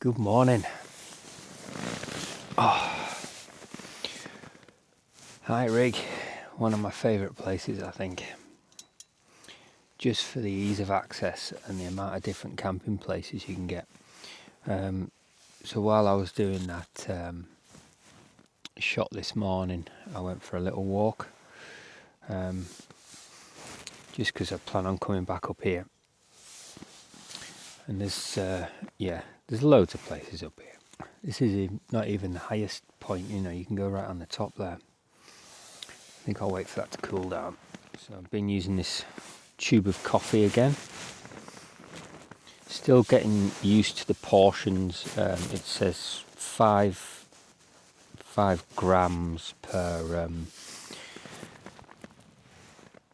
Good morning. High Rig, one of my favourite places, I think, just for the ease of access and the amount of different camping places you can get. So while I was doing that shot this morning, I went for a little walk, just because I plan on coming back up here. And there's loads of places up here. This is not even the highest point, you can go right on the top there. I think I'll wait for that to cool down. So I've been using this tube of coffee again. Still getting used to the portions. It says 5 grams per,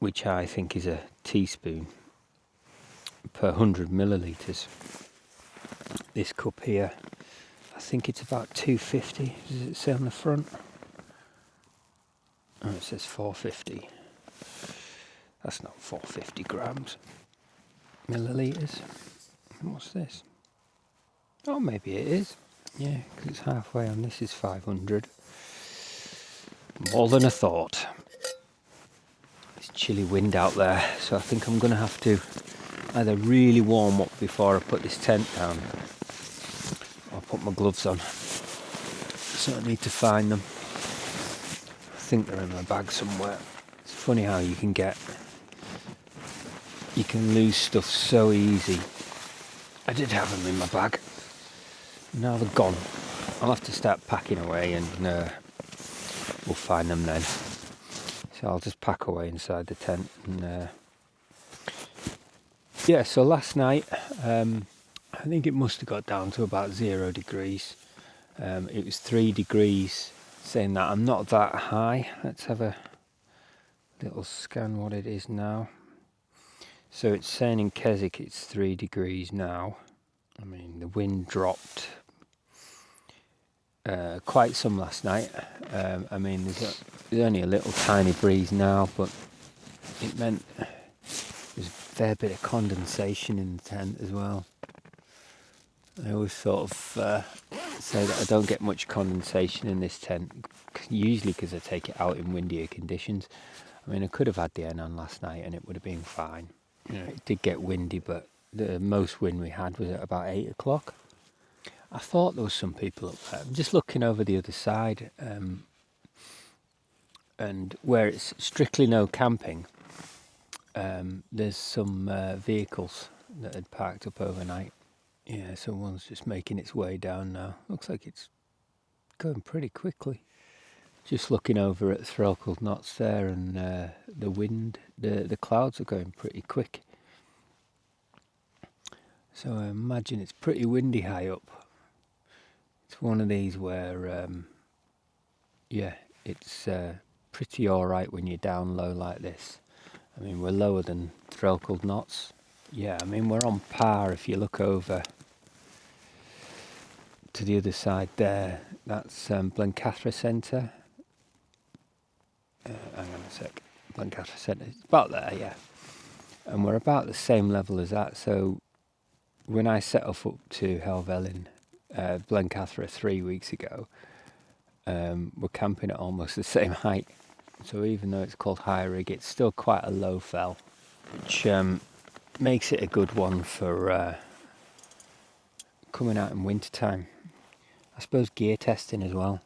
which I think is a teaspoon per 100 millilitres. This cup here, I think it's about 250. Does it say on the front? Oh, it says 450. That's not 450 grams. Millilitres. What's this? Oh, maybe it is. Yeah, because it's halfway on. This is 500. More than I thought. It's chilly wind out there, so I think I'm going to have to either really warm up before I put this tent down, or put my gloves on. So I need to find them. I think they're in my bag somewhere. It's funny how you can lose stuff so easy. I did have them in my bag. Now they're gone. I'll have to start packing away and we'll find them then. So I'll just pack away inside the tent. And so last night, I think it must have got down to about 0 degrees. It was 3 degrees, saying that I'm not that high. Let's have a little scan what it is now. So it's saying in Keswick it's 3 degrees now. I mean, the wind dropped quite some last night. I mean, there's only a little tiny breeze now, but it meant there's a fair bit of condensation in the tent as well. I always sort of say that I don't get much condensation in this tent, usually because I take it out in windier conditions. I mean, I could have had the N on last night and it would have been fine. It did get windy, but the most wind we had was at about 8 o'clock. I thought there was some people up there. I'm just looking over the other side, and where it's strictly no camping, there's some vehicles that had parked up overnight. Yeah, someone's just making its way down now. Looks like it's going pretty quickly. Just looking over at Threlkeld Knots there, and the wind, the clouds are going pretty quick. So I imagine it's pretty windy high up. It's one of these where, it's pretty alright when you're down low like this. I mean, we're lower than Threlkeld Knots. Yeah, I mean, we're on par if you look over to the other side there. That's Blencathra Centre. Hang on a sec. Blencathra Centre. It's about there, yeah. And we're about the same level as that. So when I set off up to Helvellyn, Blencathra 3 weeks ago, we're camping at almost the same height. So even though it's called High Rig, it's still quite a low fell, which makes it a good one for coming out in winter time. I suppose gear testing as well,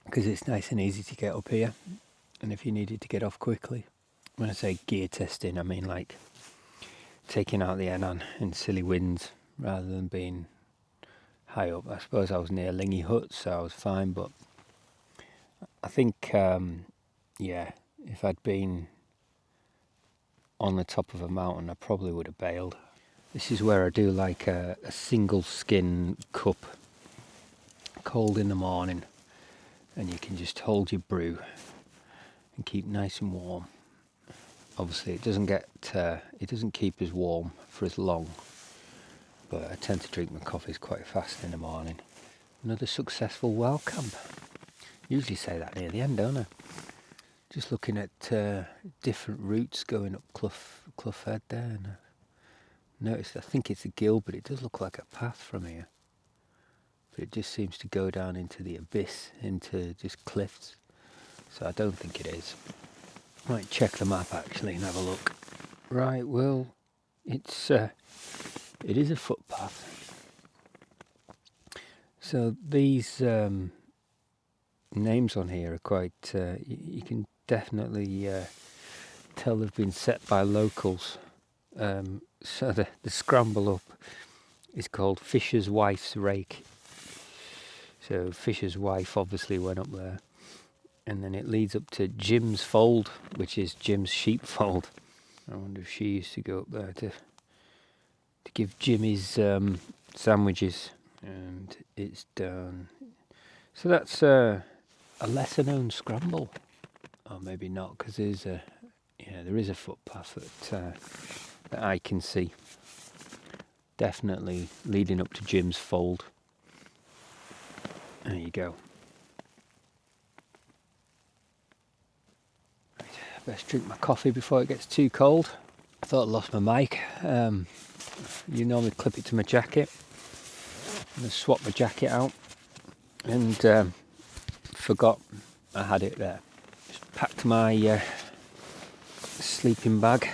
because it's nice and easy to get up here. And if you needed to get off quickly, when I say gear testing, I mean like taking out the Enon in silly winds rather than being high up. I suppose I was near Lingy Hut, so I was fine, but I think, if I'd been on the top of a mountain, I probably would have bailed. This is where I do like a single skin cup, cold in the morning, and you can just hold your brew and keep nice and warm. Obviously, it doesn't keep as warm for as long, but I tend to drink my coffees quite fast in the morning. Another successful well camp. Usually say that near the end, don't I? Just looking at different routes going up Clough Head there. And Notice, I think it's a gill, but it does look like a path from here. But it just seems to go down into the abyss, into just cliffs. So I don't think it is. Might check the map actually and have a look. Right, well, it is a footpath. So these names on here are quite, you can definitely tell they've been set by locals. So the scramble up is called Fisher's Wife's Rake. So Fisher's wife obviously went up there, and then it leads up to Jim's Fold, which is Jim's sheepfold. I wonder if she used to go up there to give Jim his sandwiches, and it's down. So that's a lesser known scramble, or maybe not, because there is a footpath that I can see, definitely leading up to Jim's Fold. There you go. Right, best drink my coffee before it gets too cold. I thought I lost my mic. You normally clip it to my jacket. I'm going to swap my jacket out, and forgot I had it there. Just packed my sleeping bag,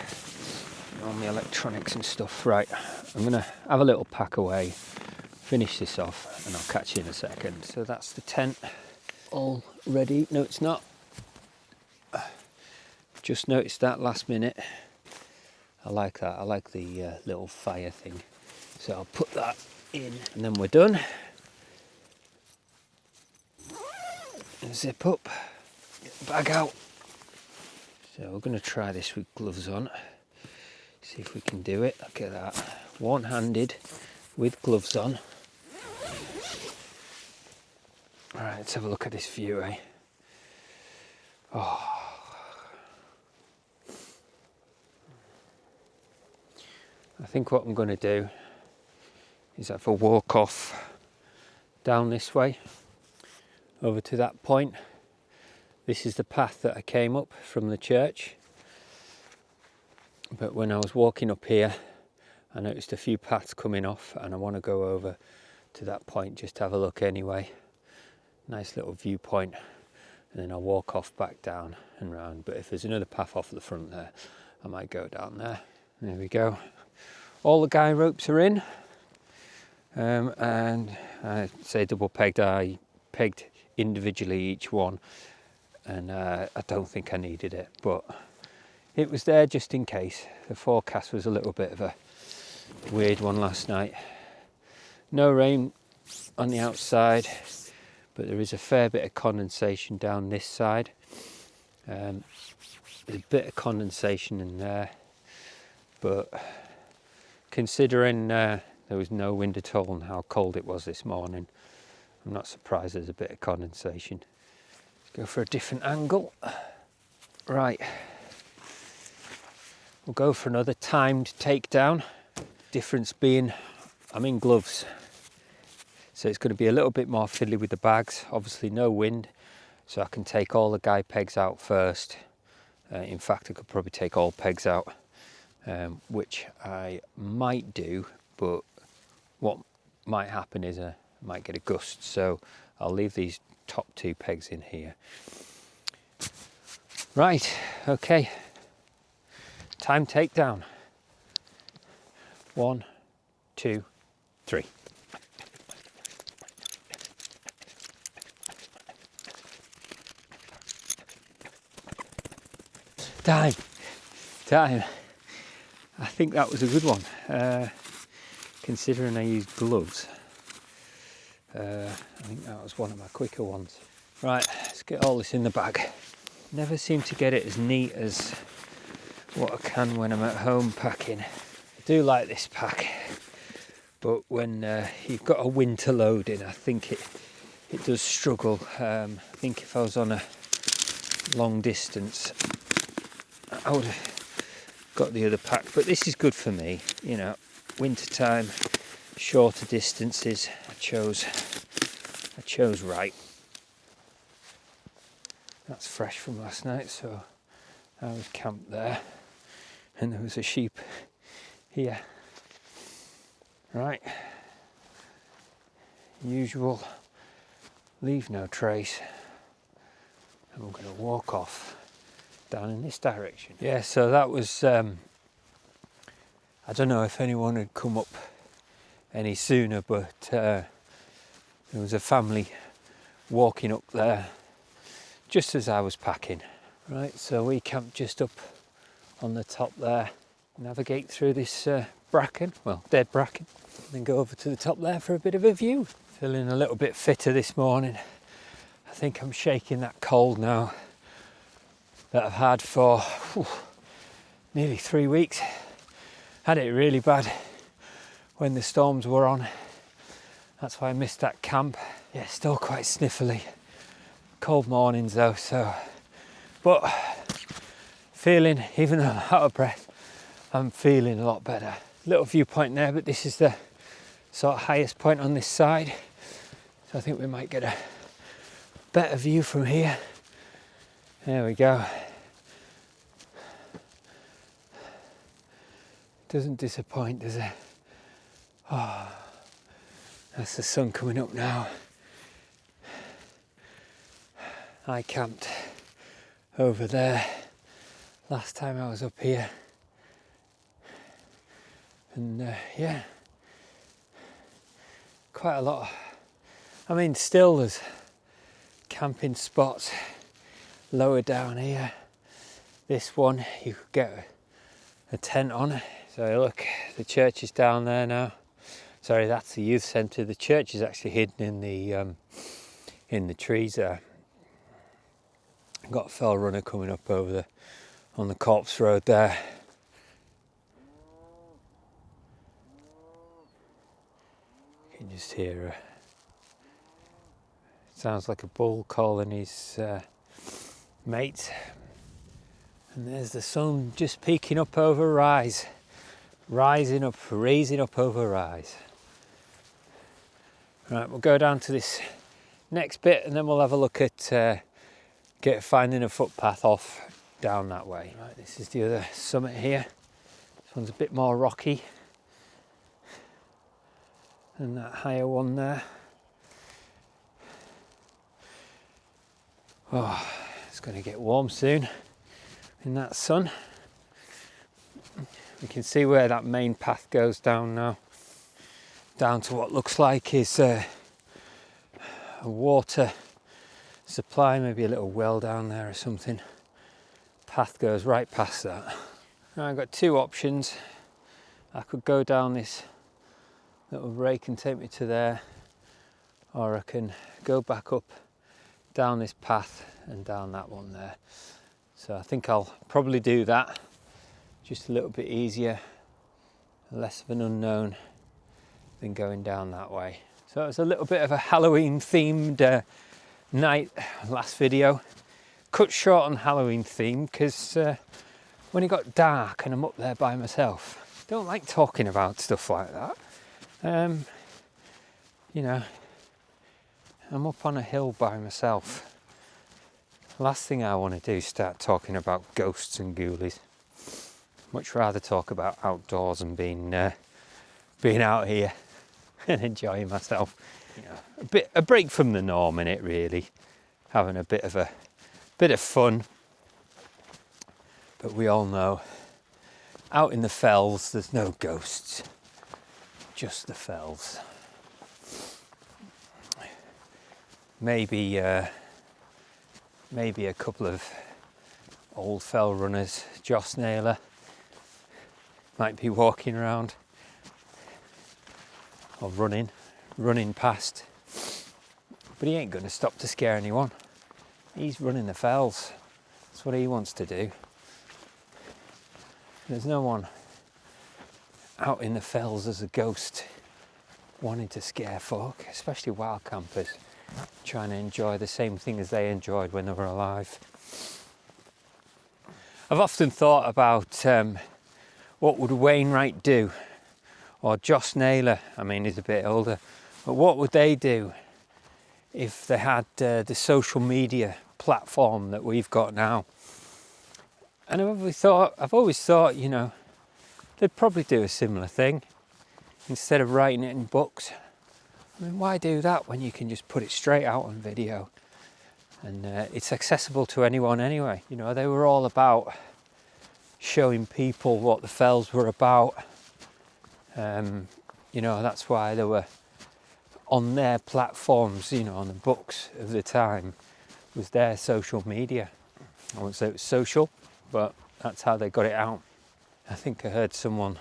all my electronics and stuff. Right, I'm going to have a little pack away, finish this off, and I'll catch you in a second. So that's the tent all ready. No, it's not. Just noticed that last minute. I like that. I like the little fire thing. So I'll put that in, and then we're done. And zip up, get the bag out. So we're going to try this with gloves on. See if we can do it. Look at that. One-handed with gloves on. Alright, let's have a look at this view, eh? Oh. I think what I'm going to do is have a walk off down this way, over to that point. This is the path that I came up from the church. But when I was walking up here, I noticed a few paths coming off, and I want to go over to that point just to have a look anyway. Nice little viewpoint, and then I'll walk off back down and round. But if there's another path off the front there, I might go down there. There we go. All the guy ropes are in, and I say double pegged. I pegged individually each one, and I don't think I needed it, but it was there just in case. The forecast was a little bit of a weird one last night. No rain on the outside, but there is a fair bit of condensation down this side. There's a bit of condensation in there, but considering there was no wind at all and how cold it was this morning, I'm not surprised there's a bit of condensation. Let's go for a different angle. Right, we'll go for another timed takedown. Difference being I'm in gloves, so it's going to be a little bit more fiddly with the bags. Obviously no wind, so I can take all the guy pegs out first. In fact, I could probably take all pegs out, which I might do, but what might happen is I might get a gust, so I'll leave these top two pegs in here. Right, okay, time takedown. 1, 2, 3. Time. I think that was a good one, considering I used gloves. I think that was one of my quicker ones. Right, let's get all this in the bag. Never seem to get it as neat as what I can when I'm at home packing. I do like this pack, but when you've got a winter load in, I think it does struggle. I think if I was on a long distance, I would have got the other pack, but this is good for me, you know, winter time, shorter distances. I chose right. That's fresh from last night, so I was camped there, and there was a sheep here. Right, usual leave no trace, and we're going to walk off down in this direction. Yeah, so that was, I don't know if anyone had come up any sooner, but there was a family walking up there just as I was packing. Right, so we camped just up on the top there, navigate through this bracken, well, dead bracken, and then go over to the top there for a bit of a view. Feeling a little bit fitter this morning. I think I'm shaking that cold now that I've had for nearly 3 weeks. Had it really bad when the storms were on. That's why I missed that camp. Yeah, still quite sniffly. Cold mornings though, so. But feeling, even though I'm out of breath, I'm feeling a lot better. Little viewpoint there, but this is the sort of highest point on this side. So I think we might get a better view from here. There we go. Doesn't disappoint, does it? Oh, that's the sun coming up now. I camped over there last time I was up here. And yeah, quite a lot. I mean, still there's camping spots lower down here. This one you could get a tent on. So look, the church is down there now. Sorry, that's the youth centre. The church is actually hidden in the trees there. I've got a fell runner coming up over on the Corpse Road there. You can just hear sounds like a bull calling his mate. And there's the sun just peeking up over Rise. Raising up over Rise. Right, we'll go down to this next bit and then we'll have a look at finding a footpath off down that way. Right, this is the other summit here. This one's a bit more rocky than that higher one there. Oh, it's going to get warm soon in that sun. We can see where that main path goes down now, down to what looks like is a water supply, maybe a little well down there or something. Path goes right past that. Now I've got two options. I could go down this little rake and take me to there, or I can go back up down this path and down that one there. So I think I'll probably do that. Just a little bit easier, less of an unknown than going down that way. So it was a little bit of a Halloween themed night last video. Cut short on Halloween theme because when it got dark and I'm up there by myself, I don't like talking about stuff like that. You know, I'm up on a hill by myself. Last thing I want to do is start talking about ghosts and ghoulies. Much rather talk about outdoors and being out here and enjoying myself. You know, a break from the norm in it, really. Having a bit of fun. But we all know, out in the fells, there's no ghosts, just the fells. Maybe a couple of old fell runners, Joss Naylor, might be walking around or running past, but he ain't going to stop to scare anyone. He's running the fells. That's what he wants to do. There's no one out in the fells as a ghost wanting to scare folk, especially wild campers trying to enjoy the same thing as they enjoyed when they were alive. I've often thought about what would Wainwright do, or Joss Naylor. I mean, he's a bit older, but what would they do if they had the social media platform that we've got now? And I've always thought, you know, they'd probably do a similar thing. instead of writing it in books. I mean, why do that when you can just put it straight out on video? And it's accessible to anyone anyway. You know, they were all about showing people what the fells were about. You know, that's why they were on their platforms, you know, on the books of the time, was their social media. I won't say it was social, but that's how they got it out. I think I heard someone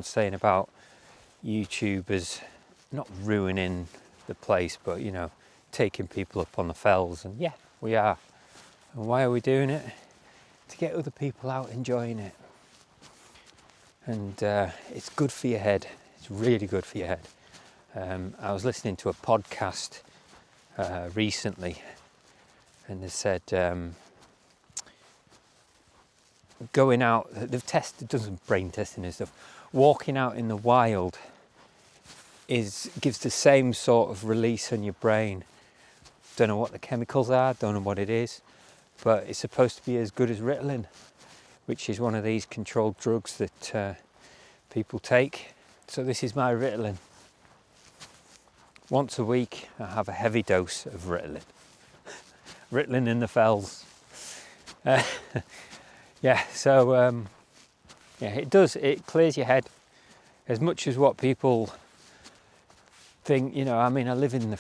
saying about YouTubers not ruining the place, but, you know, taking people up on the fells. And yeah, we are. And why are we doing it? To get other people out enjoying it. And it's good for your head. It's really good for your head. I was listening to a podcast recently, and they said going out, they've tested, done some brain testing and stuff. Walking out in the wild gives the same sort of release on your brain. Don't know what the chemicals are, don't know what it is, but it's supposed to be as good as Ritalin, which is one of these controlled drugs that people take. So this is my Ritalin. Once a week I have a heavy dose of Ritalin. Ritalin in the fells. Yeah, so yeah, it clears your head as much as what people think. You know, I mean, I live in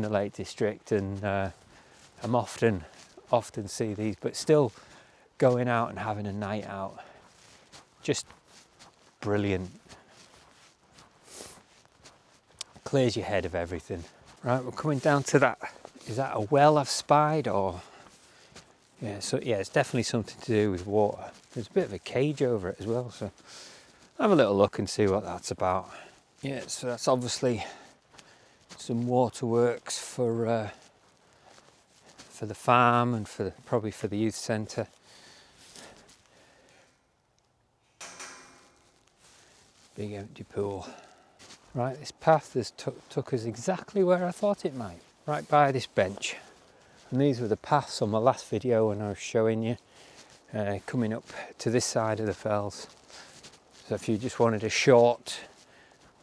the Lake District, and I'm often see these, but still going out and having a night out, just brilliant. Clears your head of everything. Right, we're coming down to that. Is that a well I've spied, or? Yeah, so yeah, it's definitely something to do with water. There's a bit of a cage over it as well, so have a little look and see what that's about. Yeah, so that's obviously some waterworks for the farm and probably for the youth centre. Big empty pool. Right, this path has took us exactly where I thought it might, right by this bench. And these were the paths on my last video when I was showing you coming up to this side of the fells. So if you just wanted a short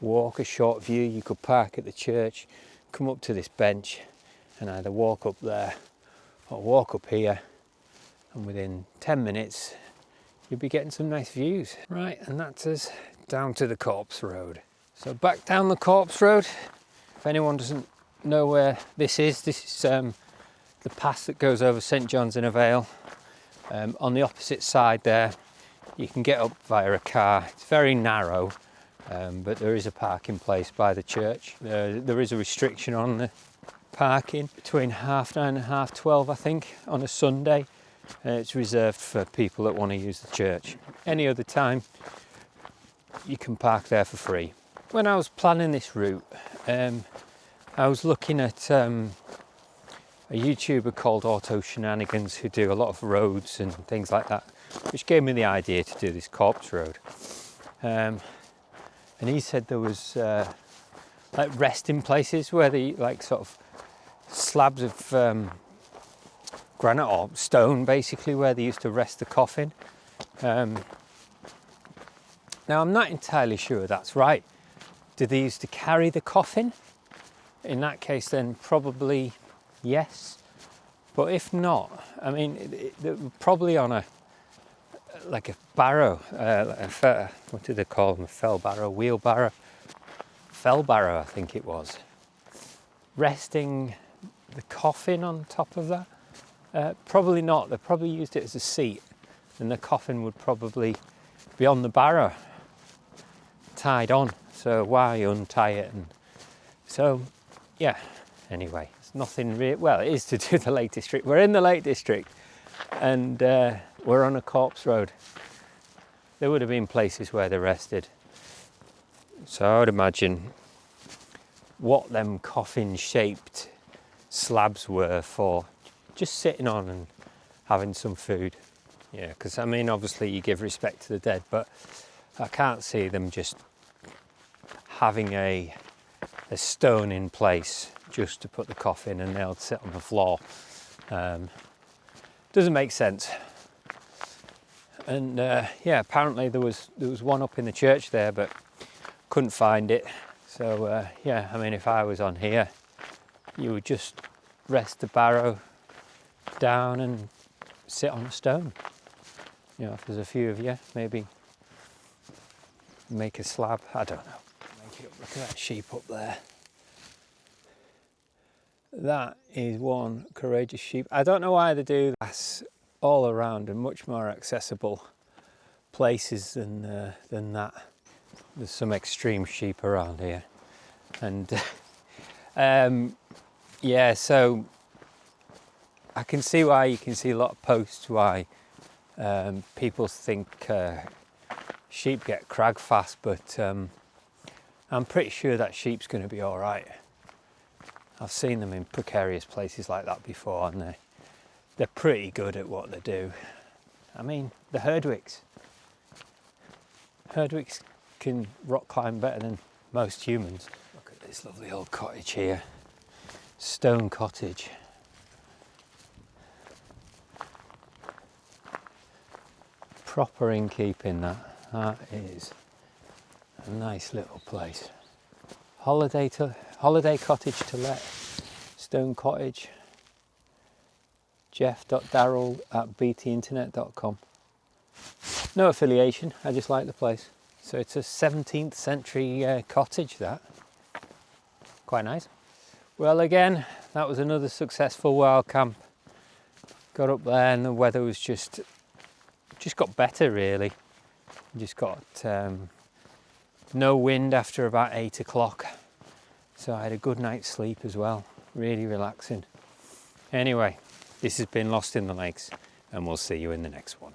walk, a short view, you could park at the church, come up to this bench and either walk up there or walk up here, and within 10 minutes you'll be getting some nice views. Right, and that's us down to the Corpse Road. So back down the Corpse Road. If anyone doesn't know where this is the path that goes over St John's in a Vale. On the opposite side there, you can get up via a car. It's very narrow, but there is a parking place by the church. There is a restriction on the parking between 9:30 and 12:30, I think, on a Sunday. It's reserved for people that want to use the church. Any other time, you can park there for free. When I was planning this route, I was looking at a YouTuber called Auto Shenanigans, who do a lot of roads and things like that, which gave me the idea to do this Corpse Road. And he said there was like resting places where they like sort of slabs of granite or stone, basically, where they used to rest the coffin. Now I'm not entirely sure that's right. Did they used to carry the coffin? In that case, then probably yes. But if not, I mean, they're probably on a barrow, what did they call them? A fell barrow, wheelbarrow, fell barrow, I think it was. Resting the coffin on top of that? Probably not. They probably used it as a seat, and the coffin would probably be on the barrow, tied on. So why untie it? And so, yeah. Anyway, it's nothing real. Well, it is to do with the Lake District. We're in the Lake District, and we're on a Corpse Road. There would have been places where they rested. So I would imagine what them coffin-shaped slabs were for just sitting on and having some food. Yeah, because I mean, obviously you give respect to the dead, but I can't see them just having a stone in place just to put the coffin and they'll sit on the floor. Doesn't make sense. And yeah, apparently there was one up in the church there, but couldn't find it. So yeah, I mean, if I was on here, you would just rest the barrow down and sit on a stone. You know, if there's a few of you, maybe make a slab. I don't know. Make it up. Look at that sheep up there. That is one courageous sheep. I don't know why they do that all around and much more accessible places than that. There's some extreme sheep around here, and yeah, so I can see why you can see a lot of posts why people think sheep get crag fast, but I'm pretty sure that sheep's going to be all right. I've seen them in precarious places like that before, and they're pretty good at what they do. I mean, the Herdwicks can rock climb better than most humans. Look at this lovely old cottage here, stone cottage. Proper in keeping, that is a nice little place. Holiday cottage to let, stone cottage. jeff.darrell@btinternet.com. No affiliation, I just like the place. So it's a 17th century cottage, that. Quite nice. Well, again, that was another successful wild camp. Got up there and the weather was just got better, really. Just got no wind after about 8 o'clock. So I had a good night's sleep as well. Really relaxing. Anyway, this has been Lost in the Lakes, and we'll see you in the next one.